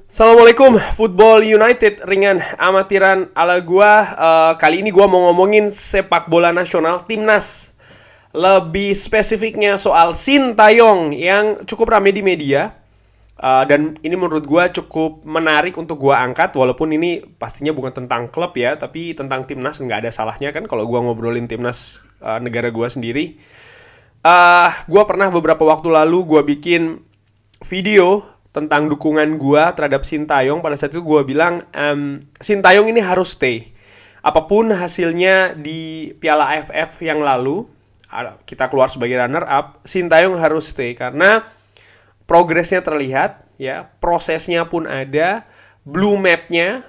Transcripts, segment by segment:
Assalamualaikum, Football United ringan amatiran ala gua. Kali ini gua mau ngomongin sepak bola nasional timnas. Lebih spesifiknya soal Sintayong yang cukup ramai di media. Dan ini menurut gua cukup menarik untuk gua angkat. Walaupun ini pastinya bukan tentang klub ya, tapi tentang timnas. Nggak ada salahnya kan kalau gua ngobrolin timnas negara gua sendiri. Gua pernah beberapa waktu lalu gua bikin video tentang dukungan gua terhadap Sintayong. Pada saat itu gua bilang Sintayong ini harus stay. Apapun hasilnya di Piala AFF yang lalu, kita keluar sebagai runner up, Sintayong harus stay karena progresnya terlihat, ya, prosesnya pun ada, blue mapnya,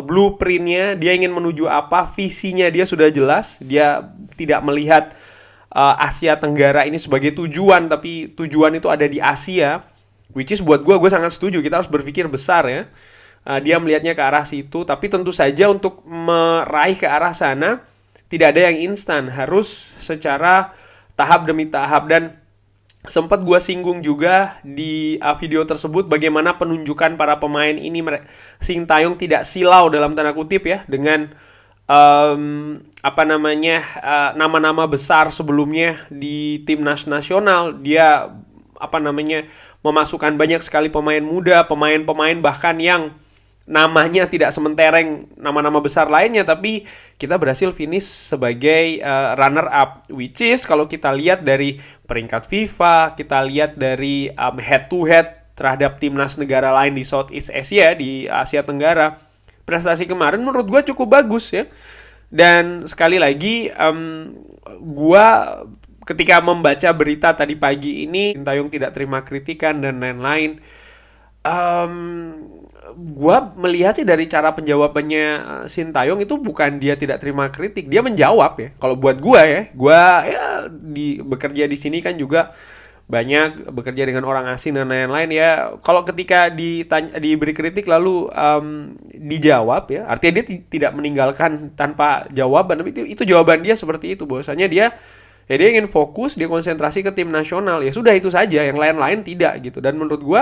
blueprintnya, dia ingin menuju apa, visinya dia sudah jelas, dia tidak melihat Asia Tenggara ini sebagai tujuan, tapi tujuan itu ada di Asia. Which is buat gue sangat setuju, kita harus berpikir besar ya. Dia melihatnya ke arah situ, tapi tentu saja untuk meraih ke arah sana tidak ada yang instan, harus secara tahap demi tahap. Dan sempat gue singgung juga di video tersebut bagaimana penunjukan para pemain ini, Sintayong tidak silau dalam tanda kutip ya dengan nama-nama besar sebelumnya di timnas nasional. Dia memasukkan banyak sekali pemain muda, pemain-pemain bahkan yang namanya tidak sementereng nama-nama besar lainnya, tapi kita berhasil finish sebagai runner up, which is kalau kita lihat dari peringkat FIFA, kita lihat dari head to head terhadap timnas negara lain di Southeast Asia, di Asia Tenggara, prestasi kemarin menurut gue cukup bagus ya. Dan sekali lagi gue ketika membaca berita tadi pagi ini, Sintayong tidak terima kritikan dan lain-lain, gue melihat sih dari cara penjawabannya Sintayong itu bukan dia tidak terima kritik, dia menjawab ya. Kalau buat gue ya bekerja di sini kan juga banyak bekerja dengan orang asing dan lain-lain ya. Kalau ketika diberi kritik lalu dijawab ya, artinya dia tidak meninggalkan tanpa jawaban. Tapi itu jawaban dia seperti itu, bahwasanya dia ingin fokus, dia konsentrasi ke tim nasional. Ya sudah, itu saja, yang lain-lain tidak gitu. Dan menurut gue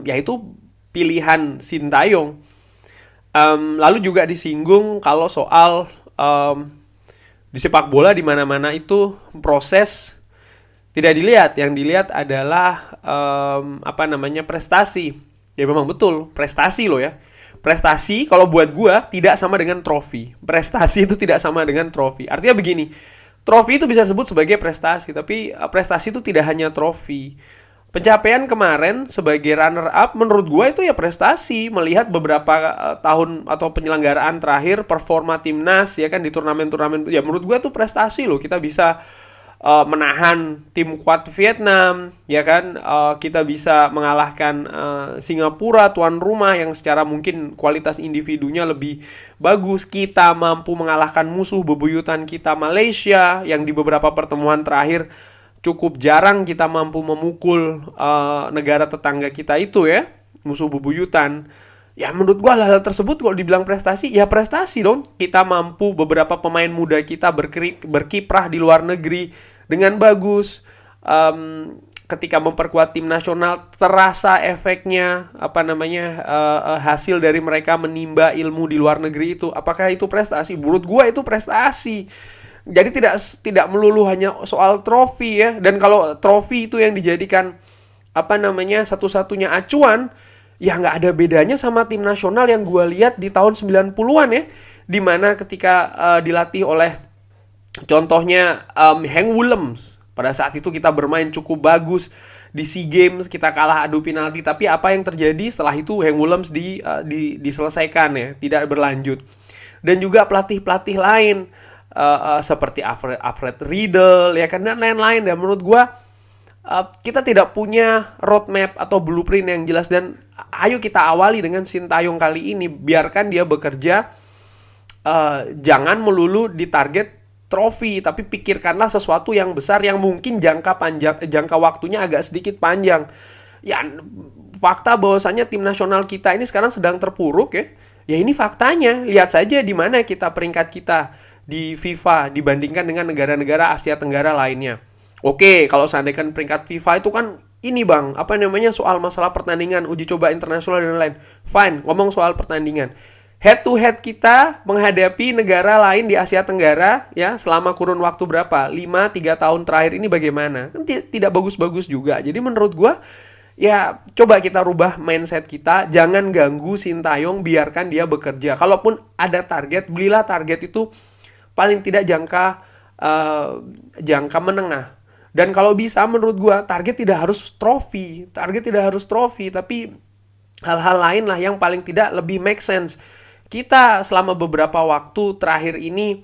ya itu pilihan Sintayong. Lalu juga disinggung kalau soal di sepak bola di mana-mana itu proses tidak dilihat, yang dilihat adalah prestasi. Ya memang betul, prestasi loh ya. Prestasi kalau buat gue tidak sama dengan trofi. Prestasi itu tidak sama dengan trofi. Artinya begini, trofi itu bisa disebut sebagai prestasi, tapi prestasi itu tidak hanya trofi. Pencapaian kemarin sebagai runner up menurut gue itu ya prestasi. Melihat beberapa tahun atau penyelenggaraan terakhir performa timnas ya kan di turnamen-turnamen, ya menurut gue itu prestasi loh. Kita bisa menahan tim kuat Vietnam, ya kan, kita bisa mengalahkan Singapura tuan rumah yang secara mungkin kualitas individunya lebih bagus. Kita mampu mengalahkan musuh bebuyutan kita Malaysia yang di beberapa pertemuan terakhir cukup jarang kita mampu memukul negara tetangga kita itu ya, musuh bebuyutan. Ya menurut gua hal-hal tersebut kalau dibilang prestasi, ya prestasi dong. Kita mampu, beberapa pemain muda kita berkiprah di luar negeri dengan bagus. Ketika memperkuat tim nasional terasa efeknya hasil dari mereka menimba ilmu di luar negeri itu. Apakah itu prestasi? Menurut gua itu prestasi. Jadi tidak melulu hanya soal trofi ya. Dan kalau trofi itu yang dijadikan satu-satunya acuan, ya nggak ada bedanya sama tim nasional yang gue lihat di tahun 90-an ya, dimana ketika dilatih oleh contohnya Henk Willems. Pada saat itu kita bermain cukup bagus di SEA Games, kita kalah adu penalti, tapi apa yang terjadi setelah itu Henk Willems diselesaikan ya, tidak berlanjut. Dan juga pelatih-pelatih lain seperti Alfred Riedel ya kan, dan lain-lain. Dan menurut gue kita tidak punya roadmap atau blueprint yang jelas. Dan ayo kita awali dengan Sintayong kali ini. Biarkan dia bekerja, jangan melulu ditarget trofi, tapi pikirkanlah sesuatu yang besar yang mungkin jangka waktunya agak sedikit panjang. Ya fakta bahwasanya tim nasional kita ini sekarang sedang terpuruk ya. Ya ini faktanya. Lihat saja di mana peringkat kita di FIFA dibandingkan dengan negara-negara Asia Tenggara lainnya. Oke, kalau seandainya peringkat FIFA itu kan ini bang, apa namanya, soal masalah pertandingan, uji coba internasional dan lain-lain. Fine, ngomong soal pertandingan. Head to head kita menghadapi negara lain di Asia Tenggara ya selama kurun waktu berapa? 5-3 tahun terakhir ini bagaimana? Kan tidak bagus-bagus juga. Jadi menurut gua ya coba kita rubah mindset kita, jangan ganggu Sintayong, biarkan dia bekerja. Kalaupun ada target, belilah target itu paling tidak jangka menengah. Dan kalau bisa menurut gua target tidak harus trofi, tapi hal-hal lain lah yang paling tidak lebih make sense. Kita selama beberapa waktu terakhir ini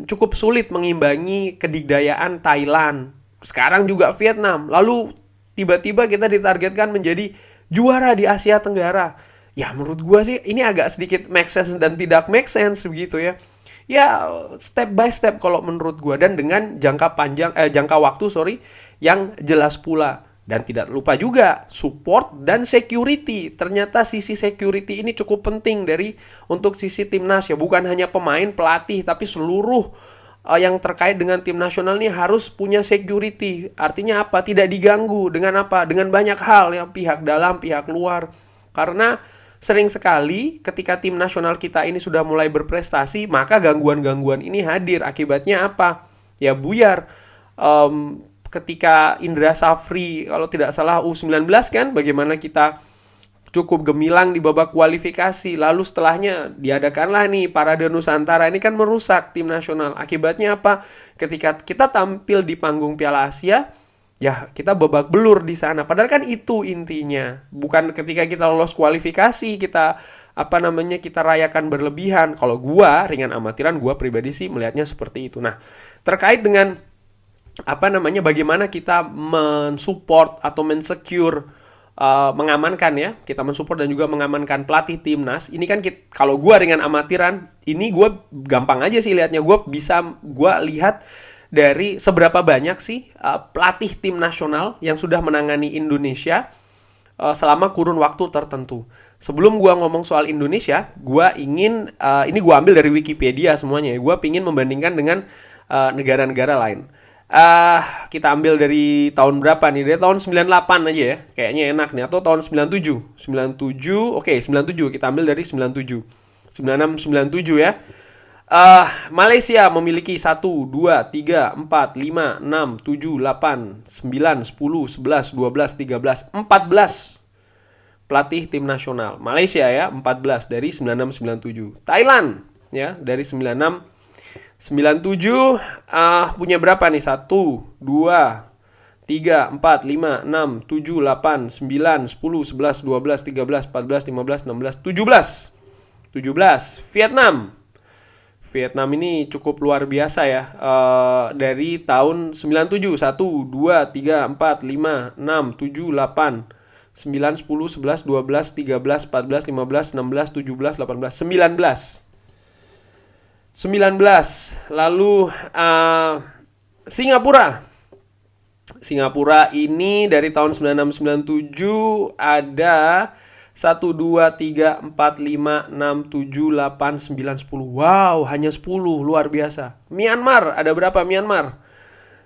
cukup sulit mengimbangi kedikdayaan Thailand. Sekarang juga Vietnam. Lalu tiba-tiba kita ditargetkan menjadi juara di Asia Tenggara. Ya menurut gue sih ini agak sedikit make sense dan tidak make sense begitu ya. Ya step by step kalau menurut gue, dan dengan jangka waktu yang jelas pula. Dan tidak lupa juga support dan security. Ternyata sisi security ini cukup penting untuk sisi timnas ya. Bukan hanya pemain, pelatih, tapi seluruh yang terkait dengan tim nasional ini harus punya security. Artinya apa? Tidak diganggu dengan apa? Dengan banyak hal ya, pihak dalam, pihak luar. Karena sering sekali ketika tim nasional kita ini sudah mulai berprestasi, maka gangguan-gangguan ini hadir. Akibatnya apa? Ya buyar. Ketika Indra Safri kalau tidak salah U19 kan, bagaimana kita cukup gemilang di babak kualifikasi, lalu setelahnya diadakanlah nih Parade Nusantara, ini kan merusak tim nasional. Akibatnya apa? Ketika kita tampil di panggung Piala Asia, ya kita babak belur di sana. Padahal kan itu intinya. Bukan ketika kita lolos kualifikasi kita kita rayakan berlebihan. Kalau gua ringan amatiran, gua pribadi sih melihatnya seperti itu. Nah, terkait dengan bagaimana kita mensupport atau mensecure, mengamankan ya, kita mensupport dan juga mengamankan pelatih timnas. Ini kan kalau gue dengan amatiran, ini gue gampang aja sih lihatnya. Gue lihat dari seberapa banyak sih pelatih tim nasional yang sudah menangani Indonesia selama kurun waktu tertentu. Sebelum gue ngomong soal Indonesia, gue ingin ini gue ambil dari Wikipedia semuanya ya. Gue ingin membandingkan dengan negara-negara lain. Kita ambil dari tahun berapa nih? Dari tahun 98 aja ya. Kayaknya enak nih. Atau tahun 97. 97. Oke, 97. Kita ambil dari 97. 96, 97 ya. Malaysia memiliki 1, 2, 3, 4, 5, 6, 7, 8, 9, 10, 11, 12, 13, 14 pelatih tim nasional. Malaysia ya, 14 dari 96, 97. Thailand ya, dari 96, 97 punya berapa nih? 1, 2, 3, 4, 5, 6, 7, 8, 9, 10, 11, 12, 13, 14, 15, 16, 17. Vietnam ini cukup luar biasa ya. Dari tahun 97, 1, 2, 3, 4, 5, 6, 7, 8, 9, 10, 11, 12, 13, 14, 15, 16, 17, 18, 19. Lalu Singapura ini dari tahun 96-97 ada 1, 2, 3, 4, 5, 6, 7, 8, 9, 10. Wow, hanya 10, luar biasa. Myanmar, ada berapa Myanmar?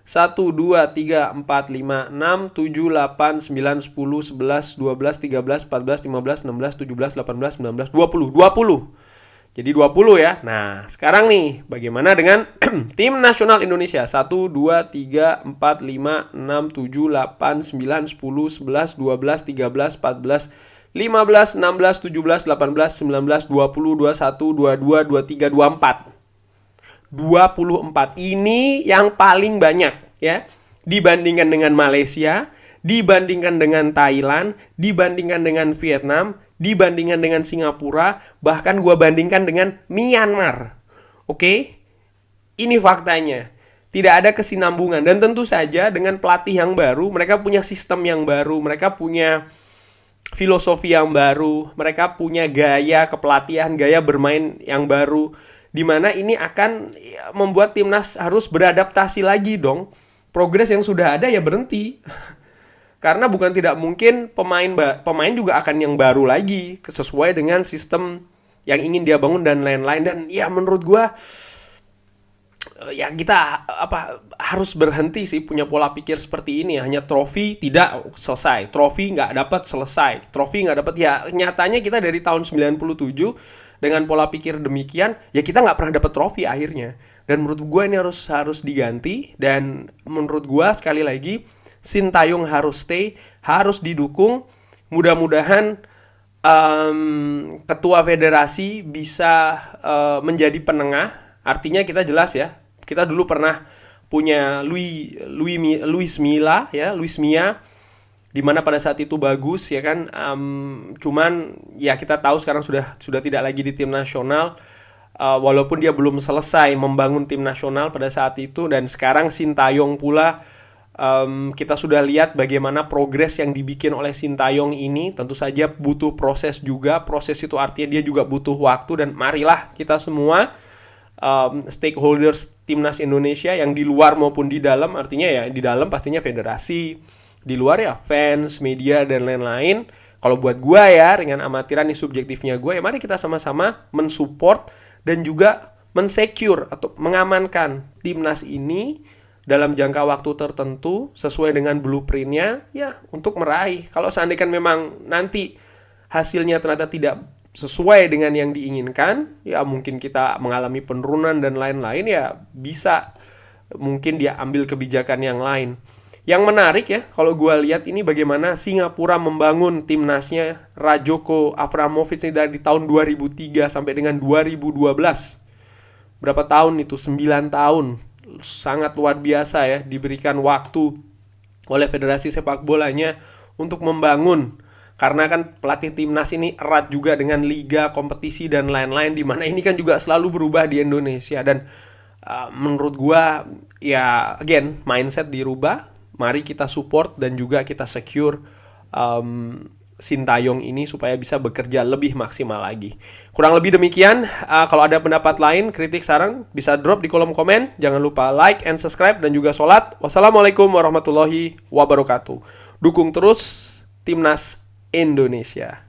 1, 2, 3, 4, 5, 6, 7, 8, 9, 10, 11, 12, 13, 14, 15, 16, 17, 18, 19, 20. Jadi 20 ya. Nah, sekarang nih bagaimana dengan tim nasional Indonesia? 1, 2, 3, 4, 5, 6, 7, 8, 9, 10, 11, 12, 13, 14, 15, 16, 17, 18, 19, 20, 21, 22, 23, 24. 24 ini yang paling banyak ya. Dibandingkan dengan Malaysia, dibandingkan dengan Thailand, dibandingkan dengan Vietnam, dibandingkan dengan Singapura, bahkan gue bandingkan dengan Myanmar. Oke? Ini faktanya. Tidak ada kesinambungan. Dan tentu saja dengan pelatih yang baru, mereka punya sistem yang baru, mereka punya filosofi yang baru, mereka punya gaya kepelatihan, gaya bermain yang baru, di mana ini akan membuat timnas harus beradaptasi lagi dong. Progres yang sudah ada ya berhenti. Karena bukan tidak mungkin pemain juga akan yang baru lagi sesuai dengan sistem yang ingin dia bangun dan lain-lain. Dan ya menurut gue ya kita harus berhenti sih punya pola pikir seperti ini. Hanya trofi tidak selesai, trofi nggak dapat selesai, trofi nggak dapat. Ya nyatanya kita dari tahun 97 dengan pola pikir demikian, ya kita nggak pernah dapat trofi akhirnya. Dan menurut gue ini harus diganti. Dan menurut gue sekali lagi, Sintayong harus stay, harus didukung. Mudah-mudahan ketua federasi bisa menjadi penengah. Artinya kita jelas ya, kita dulu pernah punya Luis Milla, di mana pada saat itu bagus ya kan. Cuman ya kita tahu sekarang sudah tidak lagi di tim nasional. Walaupun dia belum selesai membangun tim nasional pada saat itu. Dan sekarang Sintayong pula, kita sudah lihat bagaimana progres yang dibikin oleh Sintayong ini. Tentu saja butuh proses juga. Proses itu artinya dia juga butuh waktu. Dan marilah kita semua stakeholders timnas Indonesia yang di luar maupun di dalam, artinya ya di dalam pastinya federasi, di luar ya fans, media dan lain-lain. Kalau buat gue ya, dengan amatiran ini subjektifnya gue, ya mari kita sama-sama mensupport dan juga mensecure atau mengamankan timnas ini dalam jangka waktu tertentu sesuai dengan blueprintnya ya, untuk meraih. Kalau seandainya memang nanti hasilnya ternyata tidak sesuai dengan yang diinginkan, ya mungkin kita mengalami penurunan dan lain-lain, ya bisa mungkin dia ambil kebijakan yang lain. Yang menarik ya, kalau gue lihat ini bagaimana Singapura membangun timnasnya Rajoko Avramovic ini dari tahun 2003 sampai dengan 2012. Berapa tahun itu? 9 tahun. Sangat luar biasa ya, diberikan waktu oleh Federasi Sepak Bolanya untuk membangun. Karena kan pelatih timnas ini erat juga dengan liga, kompetisi dan lain-lain, di mana ini kan juga selalu berubah di Indonesia. Dan menurut gua ya again mindset dirubah. Mari kita support dan juga kita secure Sintayong ini supaya bisa bekerja lebih maksimal lagi. Kurang lebih demikian. Kalau ada pendapat lain, kritik, saran, bisa drop di kolom komen. Jangan lupa like and subscribe dan juga sholat. Wassalamualaikum warahmatullahi wabarakatuh. Dukung terus timnas Indonesia.